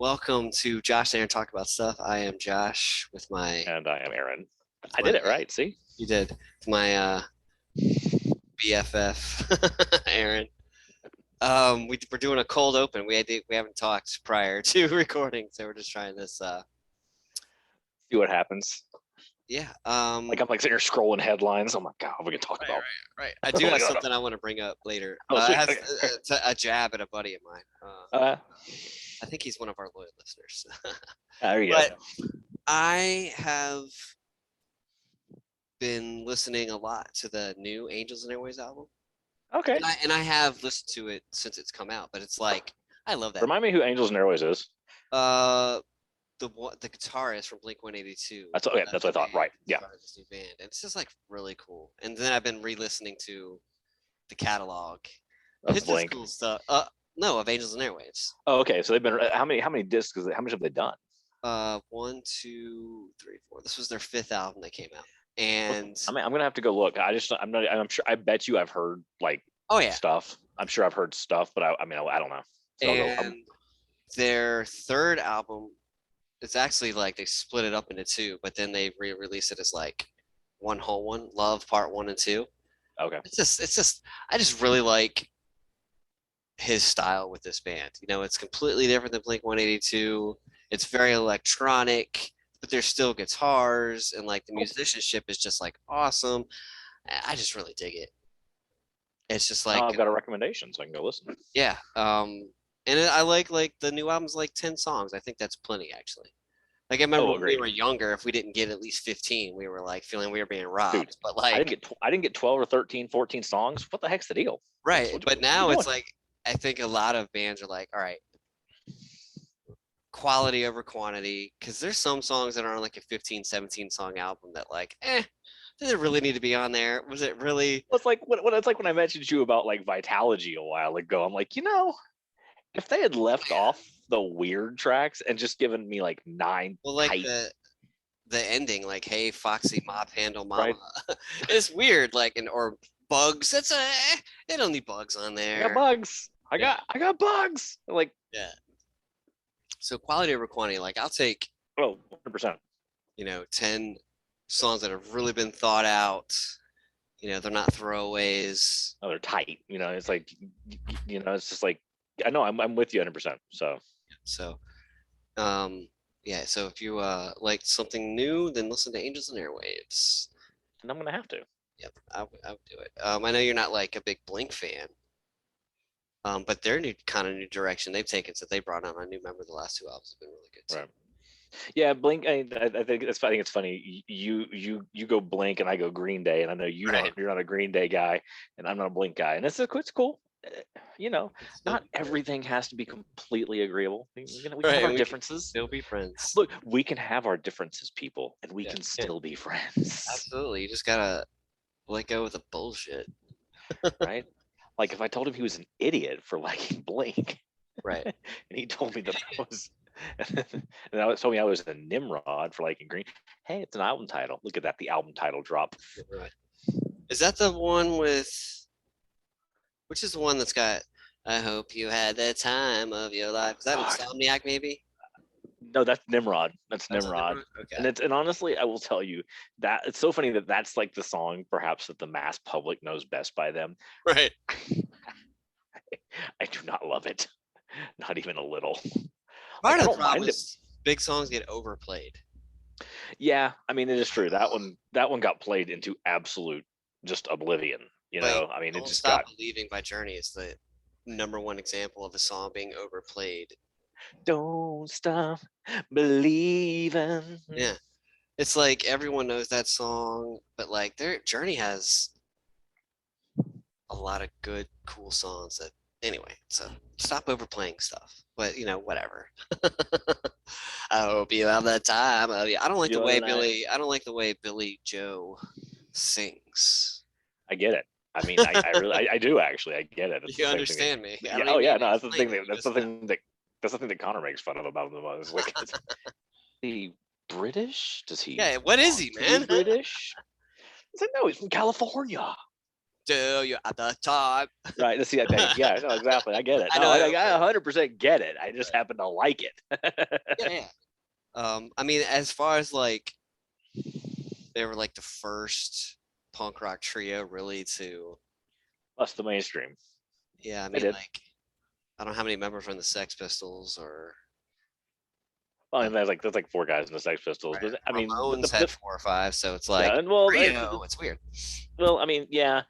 Welcome to Josh and Aaron Talk About Stuff. I am Josh with my And I am Aaron. with I my did it right. See, you did with my BFF Aaron. We're doing a cold open. We haven't talked prior to recording, so we're just trying this. see what happens. Yeah. Like I'm like sitting here scrolling headlines. Oh my god, we can talk about. Right. I do Oh my have god. something I want to bring up later. Oh It sweet. has Okay. it's a jab at a buddy of mine. Uh, I think he's one of our loyal listeners. there you But go. I have been listening a lot to the new Angels and Airways album. Okay. And I have listened to it since it's come out, but it's like I love that. Remind me who Angels and Airways is. Uh, the guitarist from Blink 182. That's okay. That's what I thought. Right. Yeah. Started this new band, and it's just like really cool. And then I've been re-listening to the catalog. Of It's just Blink. cool stuff. No, of Angels and Airwaves. Oh, okay. So they've been how many discs? How much have they done? 1, 2, 3, 4. This was their fifth album that came out, and I mean, I'm gonna have to go look. I'm not. I'm sure. I bet you I've heard like oh yeah, stuff. I'm sure I've heard stuff, but I mean, I don't know. So and their third album. It's actually like they split it up into two, but then they re-release it as like one whole one, Love Part 1 and 2. Okay. It's just I just really like his style with this band. You know, it's completely different than Blink 182. It's very electronic, but there's still guitars and like the musicianship is just like awesome. I just really dig it. It's just Now like I've got a recommendation, so I can go listen. yeah. And I like the new album's like 10 songs. I think that's plenty actually. Like I remember when we were younger, if we didn't get at least 15, we were like feeling we were being robbed. Dude, but like I didn't get 12 or 13, 14 songs. What the heck's the deal? right. What But now it's like I think a lot of bands are like, all right, quality over quantity. Cause there's some songs that are on like a 15, 17 song album that like, does it really need to be on there? Was it really Well, it's like what it's like when I mentioned you about like Vitalogy a while ago. I'm like, if they had left off the weird tracks and just given me like 9 well like tight, the ending, like, hey, Foxy Mop Handle Mama. right? It's weird, like or bugs. That's they don't need bugs on I there. got bugs. I got bugs. Like, yeah. So quality over quantity, like I'll take 100%. 10 songs that have really been thought out. They're not throwaways. Oh, they're tight. It's like, it's just like, I know I'm with you 100%. So, yeah. So if you like something new, then listen to Angels and Airwaves. And I'm gonna have to. Yep, I would do it. I know you're not like a big Blink fan, but their new direction they've taken since they brought on a new member. The last two albums have been really good too. Right. Yeah, Blink. I think it's funny. You go Blink and I go Green Day, and I know you're not a Green Day guy, and I'm not a Blink guy, and it's cool. Not everything has to be completely agreeable. We can have our differences. Still be friends. Look, we can have our differences, people, and we can still be friends. Absolutely, you just gotta let go of the bullshit, right? Like if I told him he was an idiot for liking Blink, right, and he told me that I was. And I told me I was a Nimrod for liking Green. Hey, it's an album title. Look at that, the album title drop. Right. Is that the one with? Which is the one that's got? I hope you had the time of your life. Is that Insomniac maybe? No, that's Nimrod. That's Nimrod. Okay. And honestly, I will tell you that it's so funny that that's like the song perhaps that the mass public knows best by them. Right. I do not love it. Not even a little. Part of the problem is big songs get overplayed. Yeah, I mean it is true. That one got played into absolute just oblivion. I mean Don't it just Stop Believing by Journey is the #1 example of a song being overplayed. Don't stop believing. Yeah, it's like everyone knows that song, but like their Journey has a lot of good, cool songs that. Anyway, so stop overplaying stuff. But whatever. I hope you have the time. I don't like the way Billy. I don't like the way Billy Joe sings. I get it. I mean, I really, I do actually. I get it. It's you understand me? Yeah. Oh yeah. No, that's the thing. That's the thing that Connor makes fun of about him. Is like, is he British? Does he? Yeah. What is he, man? British? I said no. He's from California. Do you at the time? Right. Let's see that thing. Yeah, no, exactly. I get it. I No, know. I 100% get it. I just happen to like Yeah, it. yeah. I mean, as far as like they were like the first punk rock trio really to, Plus the mainstream. yeah, I They mean, did. like I don't know how many members from the Sex Pistols or Well, and there's like four guys in the Sex Pistols, right, but I mean, Ramones had 4 or 5, so it's yeah, like and well, trio. It's weird. I mean, yeah,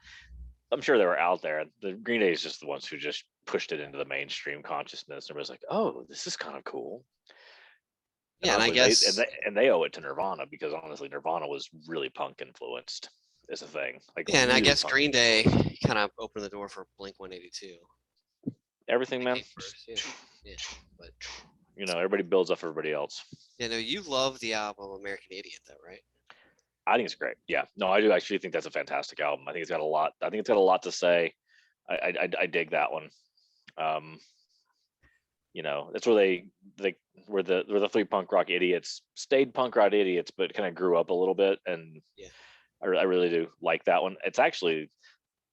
I'm sure they were out there. The Green Day is just the ones who just pushed it into the mainstream consciousness. Everybody's like, "Oh, this is kind of cool." And Yeah, and I honestly, guess they owe it to Nirvana because honestly, Nirvana was really punk influenced. Is a thing like yeah, and I really guess punk Green Day influenced. kind of opened the door for Blink 182. Everything, They man. came first, yeah, yeah. But You know, everybody builds up everybody else. yeah, no, you love the album American Idiot, though, right? I think it's great. Yeah, no, I do actually think that's a fantastic album. I think it's got a lot. I think it's got a lot to say. I dig that one. Um, you know, that's where they where the three punk rock idiots stayed punk rock idiots, but kind of grew up a little bit, and Yeah. I really do like that one. It's actually,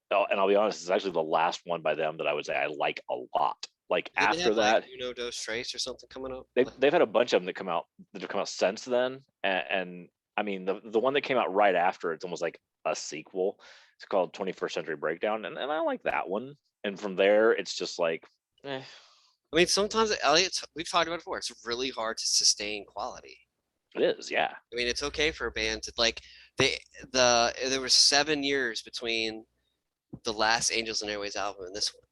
and I'll be honest, it's actually the last one by them that I would say I like a lot. Like Did they after have like that, Uno Dos Tres or something coming up? they've had a bunch of them that have come out since then, and I mean the one that came out right after it's almost like a sequel. It's called 21st Century Breakdown, and I like that one. And from there, it's just like, eh, I mean, sometimes Elliot, we've talked about it before. It's really hard to sustain quality. it is, yeah, I mean, it's okay for a band to like there were 7 years between the last Angels and Airways album and this one,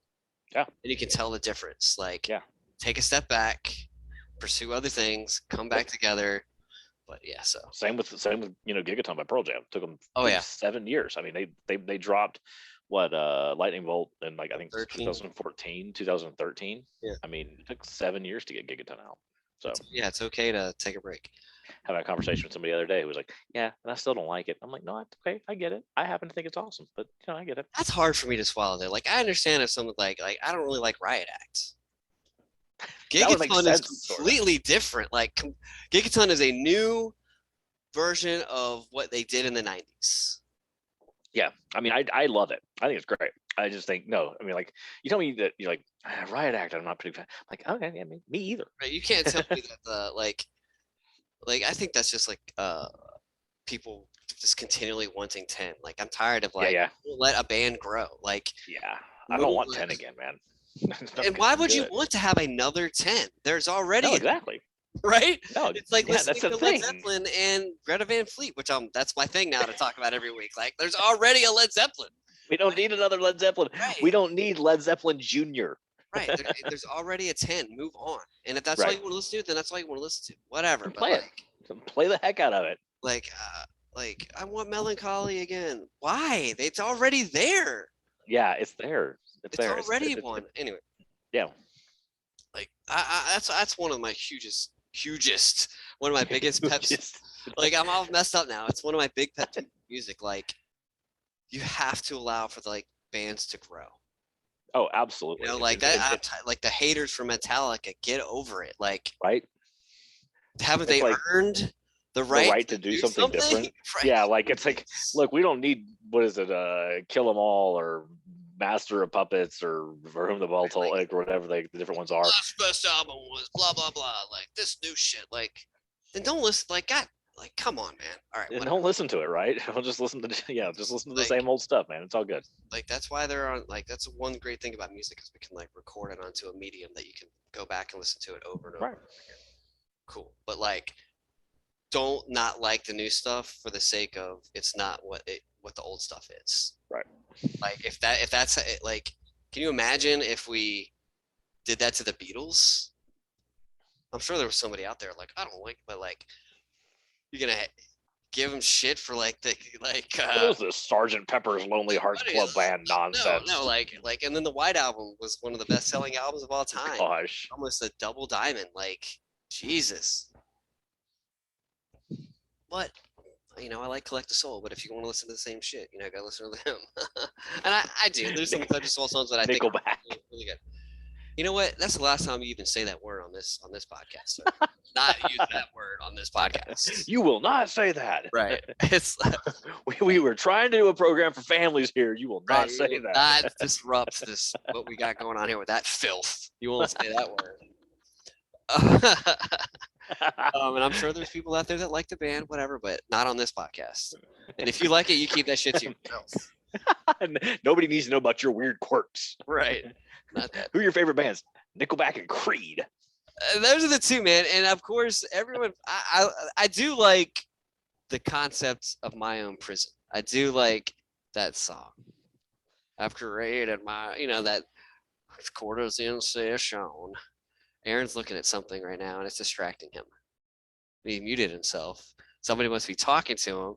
yeah, and you can tell the difference. Like, yeah. take a step back, pursue other things, come back together. But yeah, so Same with Gigaton by Pearl Jam. It took them oh yeah, 7 years. I mean, they dropped what Lightning Bolt in like I think 13. 2014, 2013. Yeah, I mean, it took 7 years to get Gigaton out. So yeah, it's okay to take a break. having a conversation with somebody the other day who was like, "Yeah, and I still don't like it." I'm like, "No, it's okay. I get it. I happen to think it's awesome, but I get it." That's hard for me to swallow. Though, like I understand if someone like I don't really like Riot Act. That would make Gigaton is sense, sort of. completely different. Like Gigaton is a new version of what they did in the 90s. Yeah, I mean, I love it. I think it's great. I just think no. I mean, like you tell me that you're like Riot Act. I'm not pretty fan. I'm like, okay, yeah, me either. Right? You can't tell me that the like I think that's just like people just continually wanting 10. Like I'm tired of like Yeah. let a band grow. Like Yeah, I don't want 10 again, man. And why would you want to have another 10? There's already no, exactly. right? No, It's like yeah, that's listening the to Led thing. Zeppelin and Greta Van Fleet, which that's my thing now to talk about every week. Like there's already a Led Zeppelin. We don't need another Led Zeppelin. Right. We don't need Led Zeppelin Jr. Right. There's already a 10. Move on. And if that's all Right. you want to listen to, then that's all you want to listen to. Whatever. But Play it. Play the heck out of it. Like I want Melancholy again. Why? It's already there. Yeah, it's there. It's there. Already one. Anyway. Yeah. Like that's one of my hugest, one of my biggest pets. Like I'm all messed up now. It's one of my big pet music. Like you have to allow for the like bands to grow. Oh, absolutely. You know, like that. Like the haters for Metallica, get over it. Like, right? Haven't they earned the right to do something different? Right. Yeah, like it's like, look, we don't need what is it, Kill 'Em All or Master of Puppets or For Whom the Bell Tolls, like whatever the different ones are. Last best album was blah blah blah. Like this new shit. Like, then don't listen. Like, God, like, come on, man. All right, don't listen to it, right? I'll just listen to just listen to the same old stuff, man. It's all good. Like that's why they're on. Like that's one great thing about music is we can like record it onto a medium that you can go back and listen to it over and over. Right. Cool, but like, don't not like the new stuff for the sake of it's not what the old stuff is. Right. Like if that's like, can you imagine if we did that to the Beatles? I'm sure there was somebody out there like I don't like, but like you're gonna give them shit for like the like. What was this Sgt. Pepper's Lonely Hearts Club Band nonsense? No, like, and then the White Album was one of the best-selling albums of all time. Gosh, almost a double diamond. Like Jesus. But I like Collect the Soul, but if you want to listen to the same shit, go listen to them. And I do. There's some Collect the Soul songs that I think are really good. You know what? That's the last time you even say that word on this podcast, sir. Not use that word on this podcast. You will not say that. Right. It's we were trying to do a program for families here. You will not right. say You will that. not disrupt this what we got going on here with that filth. You won't say that word. And I'm sure there's people out there that like the band, whatever, but not on this podcast. And if you like it, you keep that shit to yourself. Nobody needs to know about your weird quirks. Right. Not that. Who are your favorite bands? Nickelback and Creed. Those are the two, man. And of course, everyone. I do like the concept of My Own Prison. I do like that song. I've created my, that quarters in session. Aaron's looking at something right now, and it's distracting him. He muted himself. Somebody must be talking to him.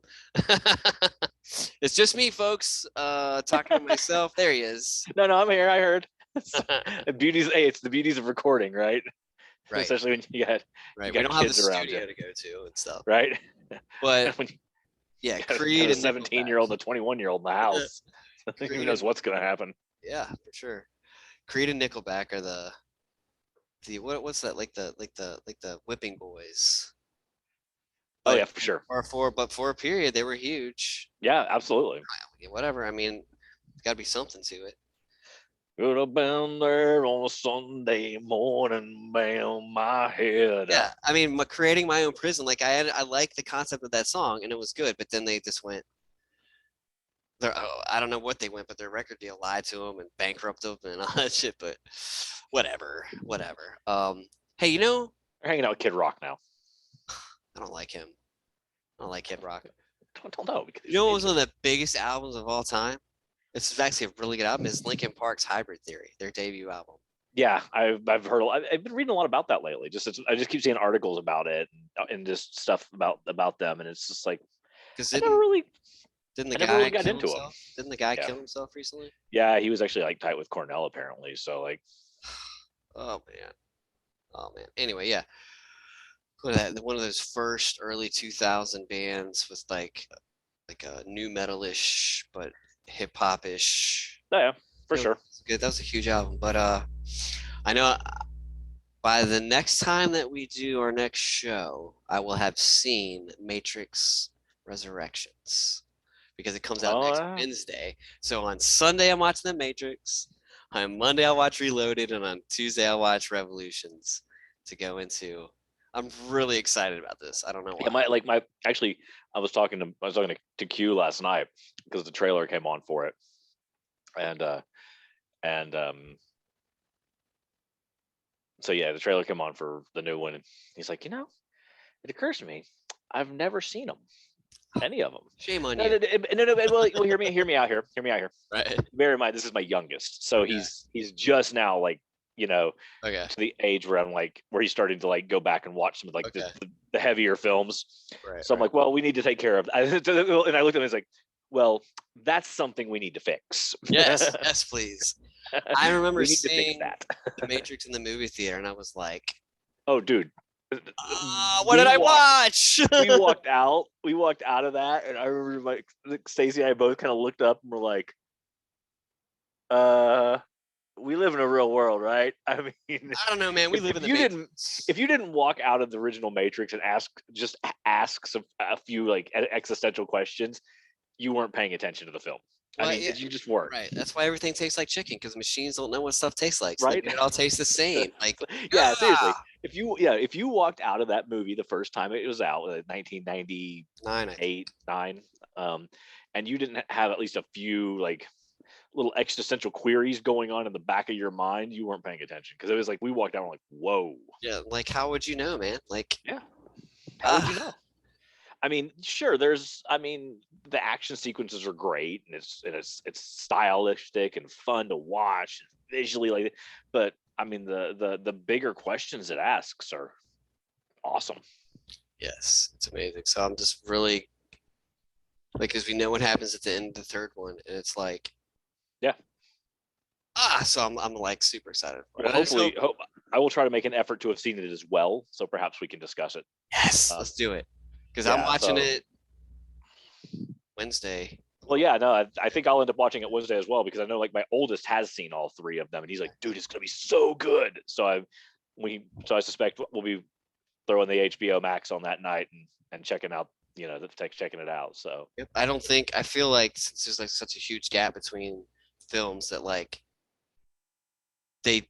It's just me, folks, talking to myself. There he is. No, I'm here. I heard. It's the beauties of recording, right? Right. Especially when you got right. You we got don't kids have the around studio you. to go to and stuff. Right. But when yeah, Creed and a 17-year-old, and a 21-year-old in the house. Who knows what's gonna happen? Yeah, for sure. Creed and Nickelback are the what's that like the whipping boys. But, oh yeah, for sure. But for a period they were huge. Yeah, absolutely. Whatever. I mean, there's got to be something to it. Could have been there on a Sunday morning, bam my head. Yeah, I mean, creating my own prison. Like I like the concept of that song, and it was good. But then they just went. I don't know what they went, but their record deal lied to them and bankrupted them and all that shit. But whatever. Hey, we're hanging out with Kid Rock now. I don't like him. I don't like Kid Rock. Don't know. You know what was one of the biggest albums of all time? This is actually a really good album. Is Linkin Park's Hybrid Theory, their debut album. Yeah, I've heard. I've been reading a lot about that lately. I just keep seeing articles about it and just stuff about them, and it's just like because I never really got into him. Didn't the guy kill himself recently? Yeah, he was actually like tight with Cornell apparently. So like, oh man. Anyway, yeah. One of those first early 2000 bands with like a new metal-ish but hip hop-ish. Yeah, for sure. Good. That was a huge album. But I know by the next time that we do our next show, I will have seen Matrix Resurrections because it comes out next Wednesday. So on Sunday I'm watching The Matrix. On Monday I'll watch Reloaded, and on Tuesday I'll watch Revolutions to go into. I'm really excited about this. I don't know why. Yeah, actually, I was talking to Q last night because the trailer came on for it, and so yeah, the trailer came on for the new one, and he's like, it occurs to me, I've never seen them, any of them. Shame on you. No. Well, hear me out here. Right. Bear in mind, this is my youngest, so he's just now like. To the age where I'm like, where he's starting to like go back and watch some of like the heavier films. Right, so I'm like, well, we need to take care of. And I looked at him and I was like, well, that's something we need to fix. Yes, please. I remember seeing The Matrix in the movie theater, and I was like, oh, dude. What did I watch? we walked out of that, and I remember like Stacey and I both kind of looked up and were like, we live in a real world, right? I mean, I don't know, man. We live in the Matrix. If you didn't walk out of the original Matrix and ask a few like existential questions, you weren't paying attention to the film. Well, I mean, you just weren't. Right. That's why everything tastes like chicken, because machines don't know what stuff tastes like. So right. It all tastes the same. Like, yeah, seriously. If you walked out of that movie the first time it was out, 1998, 9, and you didn't have at least a few like little existential queries going on in the back of your mind, you weren't paying attention, because it was like we walked out and like, whoa. Yeah, like how would you know, man? Like, yeah, how would you know? I mean, sure, the action sequences are great, and it's stylistic and fun to watch visually, like, but I mean the bigger questions it asks are awesome. Yes, it's amazing. So I'm just really like, because we know what happens at the end of the third one, and it's like, yeah. So I'm like super excited. Well, hopefully, I will try to make an effort to have seen it as well, so perhaps we can discuss it. Yes, let's do it. Because I'm watching it Wednesday, Well, yeah, no, I think I'll end up watching it Wednesday as well because I know like my oldest has seen all three of them, and he's like, "Dude, it's gonna be so good." So I suspect we'll be throwing the HBO Max on that night and checking out, checking it out. So Yep. I feel like since there's like such a huge gap between films that like they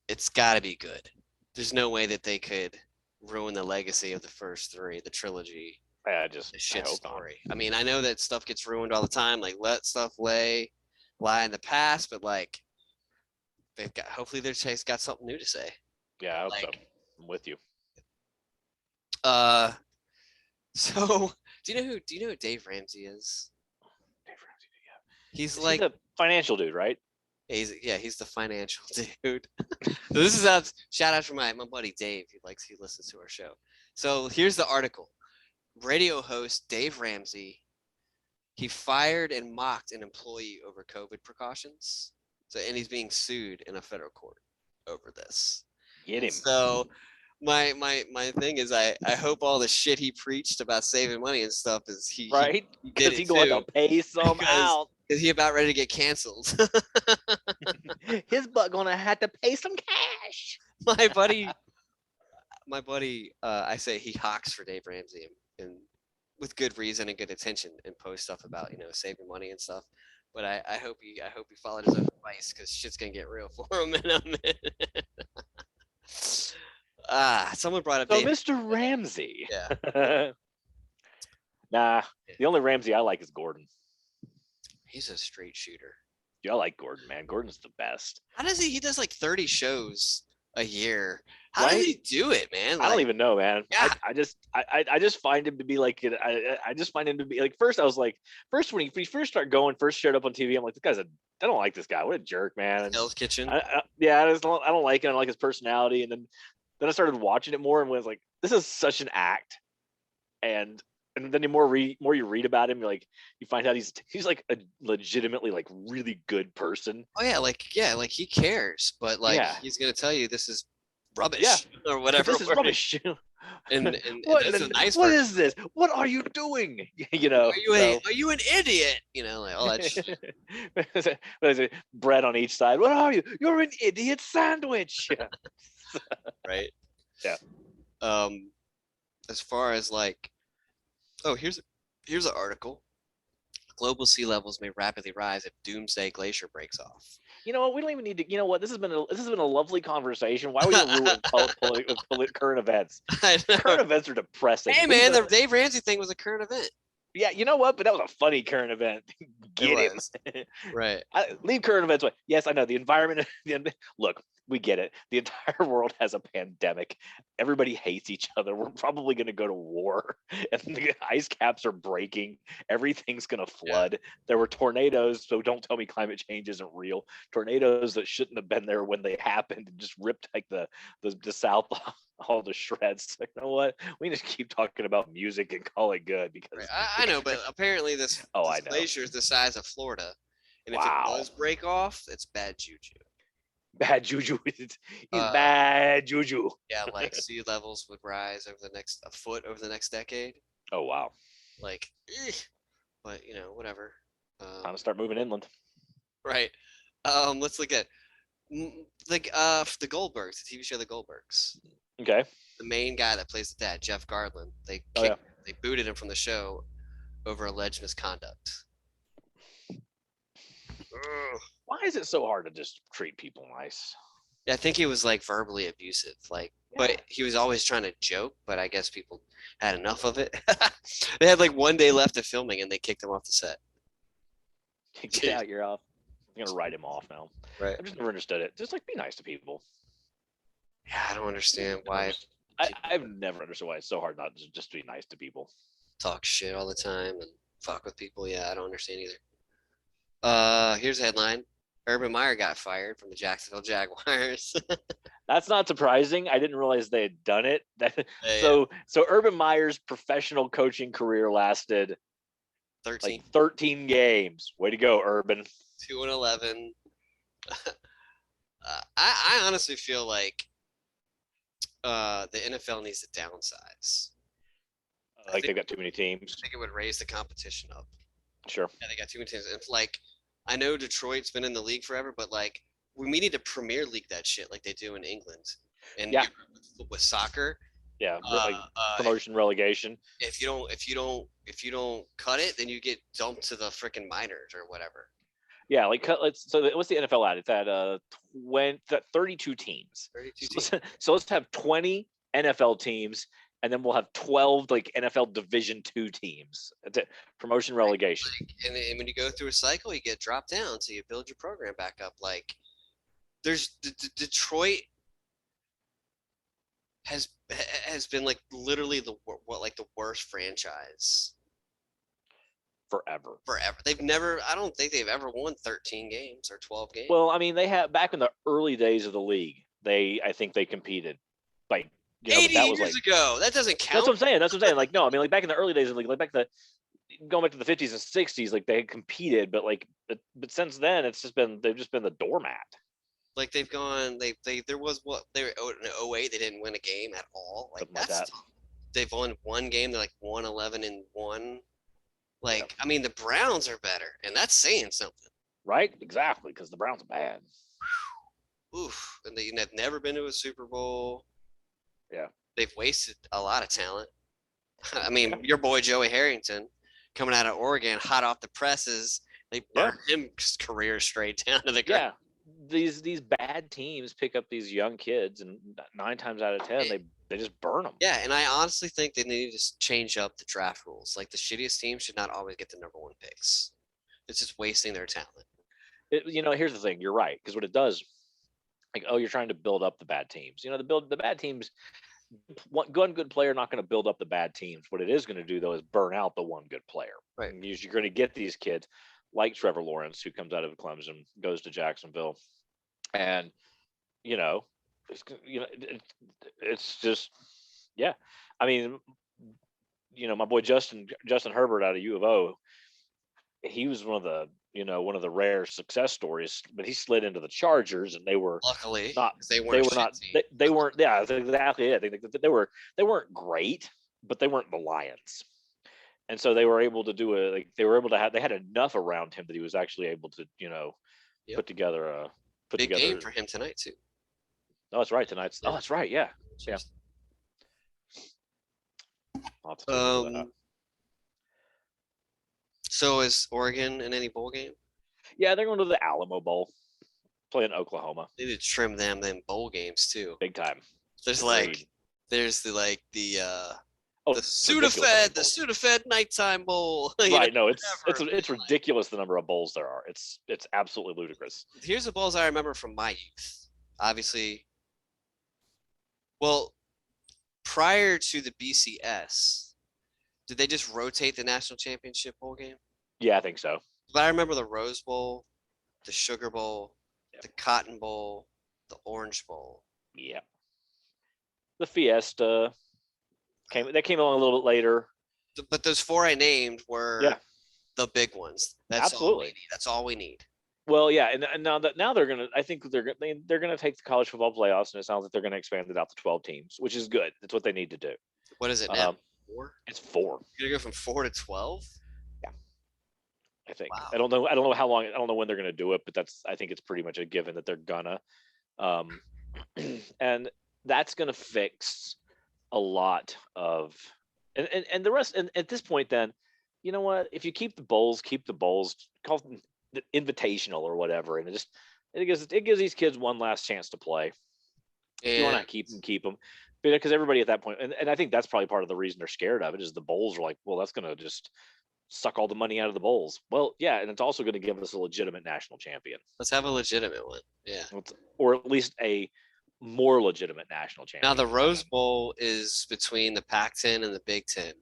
it's got to be good. There's no way that they could ruin the legacy of the first three, the trilogy, the I shit hope not. story. I mean, I know that stuff gets ruined all the time. Like let stuff lie in the past, but like they've got hopefully their chase got something new to say. Yeah, I hope so. Like, I'm with you. uh, so do you know who Dave Ramsey is? Dave Ramsey, yeah. He's Is he like the financial dude, right? he's the financial dude. So this is a shout out for my buddy Dave. He listens to our show. So here's the article. Radio host Dave Ramsey, he fired and mocked an employee over COVID precautions. So and he's being sued in a federal court over this. Get And him. so my thing is I hope all the shit he preached about saving money and stuff is Right? he did Because it he going too to pay some because out. he about ready to get canceled. His butt gonna have to pay some cash. my buddy I say he hawks for Dave Ramsey and with good reason and good intention and post stuff about saving money and stuff. But I hope he followed his own advice because shit's gonna get real for him in a minute. Someone brought up So, Dave. Mr. Ramsey. Yeah. Nah, the only Ramsey I like is Gordon. He's a straight shooter. Yeah, I like Gordon, man. Gordon's the best. How does he does like 30 shows a year. How Right? does he do it, man? I don't even know, man. Yeah. I just find him to be like I just find him to be like first I was like when he first started going first showed up on TV I'm like I don't like this guy, what a jerk, man. Hell's Kitchen. I don't like it. I don't like his personality, and then I started watching it more and was like this is such an act, and then the more you read about him, you find out he's like a legitimately like really good person. Oh yeah, like he cares, but like Yeah. he's gonna tell you this is rubbish Yeah. or whatever. This is rubbish. And what, that's a nice what version. is this? What are you doing? Are you an idiot? Like all that shit. What is it? Bread on each side. What are you? You're an idiot sandwich. Right. Yeah. As far as like, oh, here's an article. Global sea levels may rapidly rise if Doomsday Glacier breaks off. You know what? We don't even need to. You know what? This has been a lovely conversation. Why are we gonna ruin current events? Current events are depressing. Hey man, the Dave Ramsey thing was a current event. Yeah, you know what? But that was a funny current event. Get him. Right. Leave current events away. Yes, I know the environment. Look, we get it. The entire world has a pandemic. Everybody hates each other. We're probably going to go to war, and the ice caps are breaking. Everything's going to flood. Yeah. There were tornadoes, so don't tell me climate change isn't real. Tornadoes that shouldn't have been there when they happened and just ripped like the South all the shreds. Like, you know what? We just keep talking about music and call it good because I know, but apparently this glacier is the size of Florida, and if it does break off, it's bad juju. Bad juju. It's bad juju. Yeah, like sea levels would rise a foot over the next decade. Oh wow. Like, but whatever. Time to start moving inland. Right. Let's look at the Goldbergs, the TV show The Goldbergs. Okay. The main guy that plays the dad, Jeff Garland, they booted him from the show over alleged misconduct. Why is it so hard to just treat people nice? Yeah, I think he was like verbally abusive, but he was always trying to joke, but I guess people had enough of it. They had like one day left of filming and they kicked him off the set. Get out, you're off. I'm gonna write him off now. Right. I've just never understood it. Just be nice to people. Yeah, I don't understand why. I've never understood why it's so hard not to just be nice to people. Talk shit all the time and fuck with people. Yeah, I don't understand either. Here's a headline. Urban Meyer got fired from the Jacksonville Jaguars. That's not surprising. I didn't realize they had done it. So Urban Meyer's professional coaching career lasted 13 games. Way to go, Urban. 2-11. I honestly feel like the NFL needs to downsize. They've got too many teams. I think it would raise the competition up. Sure. Yeah, they got too many teams. And like, I know Detroit's been in the league forever, but like, we need to Premier League that shit like they do in England and Yeah. with soccer. Yeah. Like Uh, promotion, relegation. if you don't cut it, then you get dumped to the freaking minors or whatever. Yeah, like what's the NFL at? It's at 32 teams. 32 So teams. let's have 20 NFL teams, and then we'll have 12 like NFL Division II teams. That's it. Promotion relegation. And when you go through a cycle, you get dropped down, so you build your program back up. Like, there's Detroit has been like literally the worst franchise Forever. They've never. I don't think they've ever won 13 games or 12 games. Well, I mean, they had back in the early days of the league. I think they competed, like 80 that was years like ago. That doesn't count. That's what I'm saying. Like, no, I mean, like back in the early days of the league, like going back to the 50s and 60s, like they had competed, but since then they've just been the doormat. Like they've gone. There was what they were in 08. They didn't win a game at all. Like Something like that. They've won one game. They're like 1-11-1. Like, I mean, the Browns are better, and that's saying something. Right? Exactly, because the Browns are bad. Oof. And they've never been to a Super Bowl. Yeah. They've wasted a lot of talent. I mean, your boy Joey Harrington coming out of Oregon, hot off the presses. They burned his career straight down to the ground. Yeah. These bad teams pick up these young kids, and 9 times out of 10, they just burn them. Yeah, and I honestly think they need to change up the draft rules. Like, the shittiest teams should not always get the number 1 picks. It's just wasting their talent. Here's the thing. You're right, because what it does, like, you're trying to build up the bad teams. The bad teams. One good player not going to build up the bad teams. What it is going to do though is burn out the one good player. Right. You're going to get these kids like Trevor Lawrence, who comes out of Clemson, goes to Jacksonville, and it's just, yeah. I mean, my boy Justin Herbert out of U of O, he was one of the rare success stories, but he slid into the Chargers, and they were luckily not. They weren't. They weren't. Yeah, that's exactly it. They weren't great, but they weren't the Lions, and so they were able to do it. Like, they had enough around him that he was actually able to put together a big game for him tonight too. Oh, that's right. Tonight's. Yeah. Oh, that's right. Yeah. Yeah. So is Oregon in any bowl game? Yeah, they're going to the Alamo Bowl, playing Oklahoma. They need to trim them bowl games too. Big time. There's the Sudafed nighttime bowl. Right. No, it's ridiculous the number of bowls there are. It's absolutely ludicrous. Here's the bowls I remember from my youth. Obviously, well, prior to the BCS, did they just rotate the national championship bowl game? Yeah, I think so. But I remember the Rose Bowl, the Sugar Bowl, the Cotton Bowl, the Orange Bowl. Yeah. The Fiesta came along a little bit later. But those 4 I named were the big ones. That's absolutely all we need. That's all we need. Well, yeah, and now they're gonna. I think they're gonna take the college football playoffs, and it sounds like they're gonna expand it out to 12 teams, which is good. That's what they need to do. What is it now? 4? It's 4. You're gonna go from 4 to 12? Yeah, I think. Wow. I don't know how long. I don't know when they're gonna do it, but I think it's pretty much a given that they're gonna. And that's gonna fix a lot of, and the rest. And at this point, then, you know what? If you keep the bowls, call them the invitational or whatever, and it gives these kids one last chance to play. If you want to keep them, because everybody at that point, and I think that's probably part of the reason they're scared of it, is the bowls are like, well, that's going to just suck all the money out of the bowls. Well, yeah, and it's also going to give us a legitimate national champion. Let's have a legitimate one. Yeah, or at least a more legitimate national champion. Now the Rose Bowl is between the Pac-10 and the Big Ten.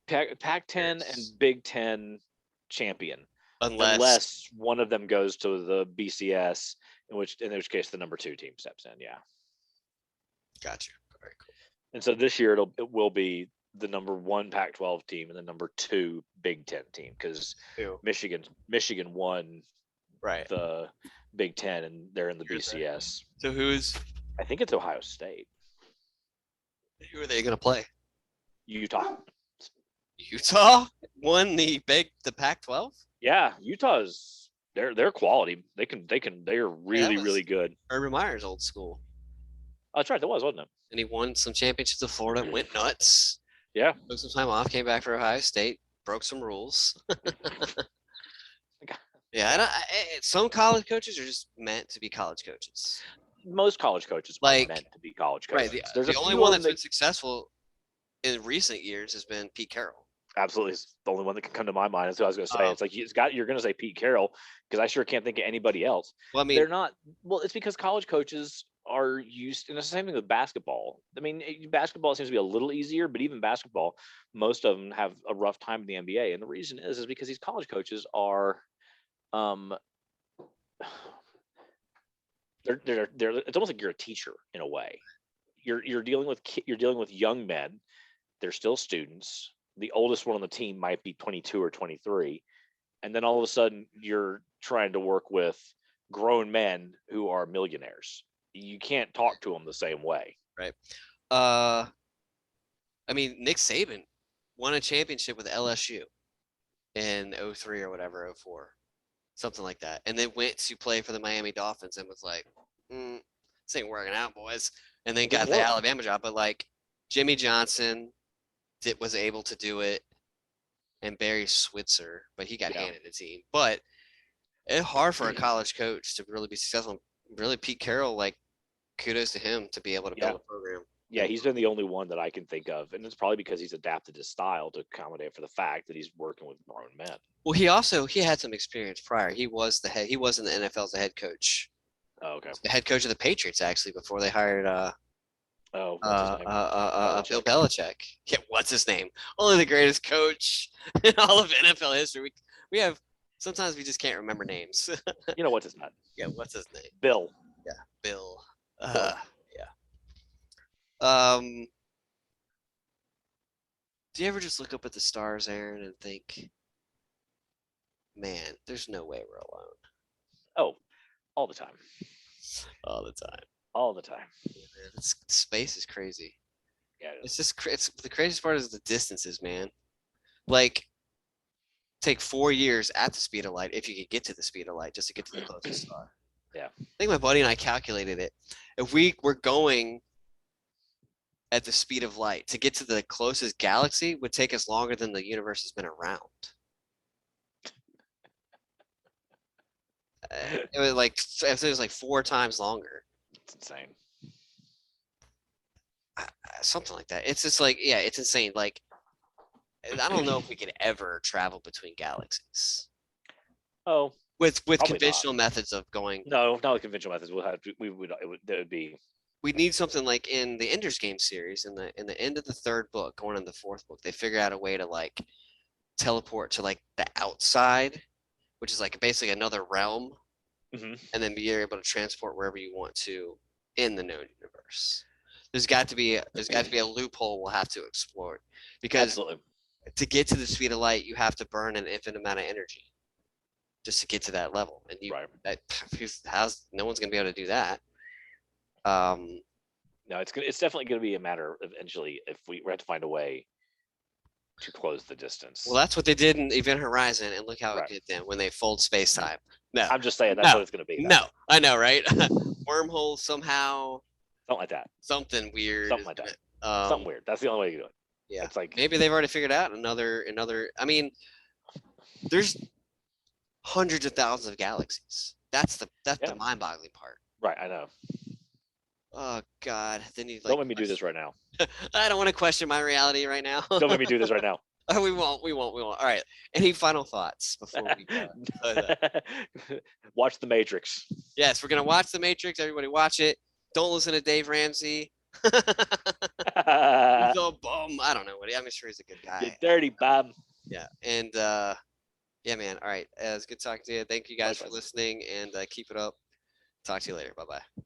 Pac-10 and Big Ten champion. Unless one of them goes to the BCS, in which case the number 2 team steps in. Yeah. Gotcha. Very cool. And so this year it will be the number 1 Pac-12 team and the number 2 Big Ten team, because Michigan won the Big Ten, and they're in the BCS. So I think it's Ohio State. Who are they going to play? Utah. Utah won the Pac-12. Yeah, Utah's they're quality. They're Hey, that really was really good. Urban Meyer's old school, Oh, that's right, that was, wasn't it? and he won some championships in Florida. Went nuts. Yeah. Took some time off. Came back for Ohio State. Broke some rules. Yeah, Yeah. some college coaches are just meant to be college coaches. Most college coaches are Like, meant to be college right, coaches. There's a the only few one of them that's been that successful in recent years has been Pete Carroll. absolutely is the only one that can come to my mind. Is what I was going to say. Um, It's like you're going to say Pete Carroll because I sure can't think of anybody else. well, I mean, They're not. Well, it's because college coaches are used, and it's the same thing with basketball. I mean, basketball seems to be a little easier, but even basketball, most of them have a rough time in the NBA, and the reason is because these college coaches are, um, they're. It's almost like you're a teacher in a way. You're dealing with you're dealing with young men. They're still students. The oldest one on the team might be 22 or 23, and then all of a sudden you're trying to work with grown men who are millionaires. You can't talk to them the same way. right. I mean, Nick Saban won a championship with LSU in 03 or whatever, 04, something like that. And then went to play for the Miami Dolphins and was like, this ain't working out, boys. And then It got didn't the work. Alabama job. But like Jimmy Johnson was able to do it, and Barry Switzer, but he got Yeah, handed the team. But it's hard for a college coach to really be successful. Really, Pete Carroll, like, kudos to him to be able to yeah, build a program. yeah. He's been the only one that I can think of, and it's probably because he's adapted his style to accommodate for the fact that he's working with grown men. Well, he had some experience prior. He was the head. He was in the NFL as a head coach. Oh, okay. The head coach of the Patriots actually before they hired Oh, what's his name? Bill Belichick. Belichick. Yeah, what's his name? Only the greatest coach in all of NFL history. We have sometimes we just can't remember names. You know what's his name? Yeah, what's his name? Bill. Yeah, Bill. Bill. Yeah. Um, do you ever just look up at the stars, Aaron, and think, man, there's no way we're alone Oh, all the time. all the time. All the time. Yeah, man, space is crazy. Yeah. It's just it's the craziest part is the distances, man. Like take 4 years at the speed of light if you could get to the speed of light just to get to the closest star. Yeah. I think my buddy and I calculated it. If we were going at the speed of light to get to the closest galaxy would take us longer than the universe has been around. It was like 4 times longer. It's insane. Something like that. It's just like, yeah, it's insane. Like, I don't know if we could ever travel between galaxies. Oh, with probably conventional methods of going. no, not with conventional methods. We would it would be. We need something like in the Ender's Game series, in the end of the third book, going in the fourth book, they figure out a way to like teleport to like the outside, which is like basically another realm, and then be able to transport wherever you want to in the known universe. There's got to be a loophole we'll have to explore because Absolutely. to get to the speed of light, you have to burn an infinite amount of energy just to get to that level, and no one's gonna be able to do that. No, it's definitely going to be a matter of eventually if we have to find a way to close the distance. Well, that's what they did in Event Horizon, and look how Right. it did then when they fold space time. No, I'm just saying that's what it's going to be. No, I know, right? Wormhole somehow. Something like that. Something weird. Something like that. Something weird. That's the only way to do it. Yeah. It's like maybe they've already figured out another. I mean, there's hundreds of thousands of galaxies. That's the mind-boggling part. Right. I know. Oh God! Then you don't make me do this right now. I don't want to question my reality right now. Don't make me do this right now. Oh, we won't. All right. Any final thoughts before we watch The Matrix? Yes, we're gonna watch The Matrix. Everybody watch it. Don't listen to Dave Ramsey. He's a bum. I don't know what I'm sure he's a good guy. You're dirty bum. Yeah, and yeah, man. All right, it's good talking to you. Thank you guys for listening, and keep it up. Talk to you later. Bye bye.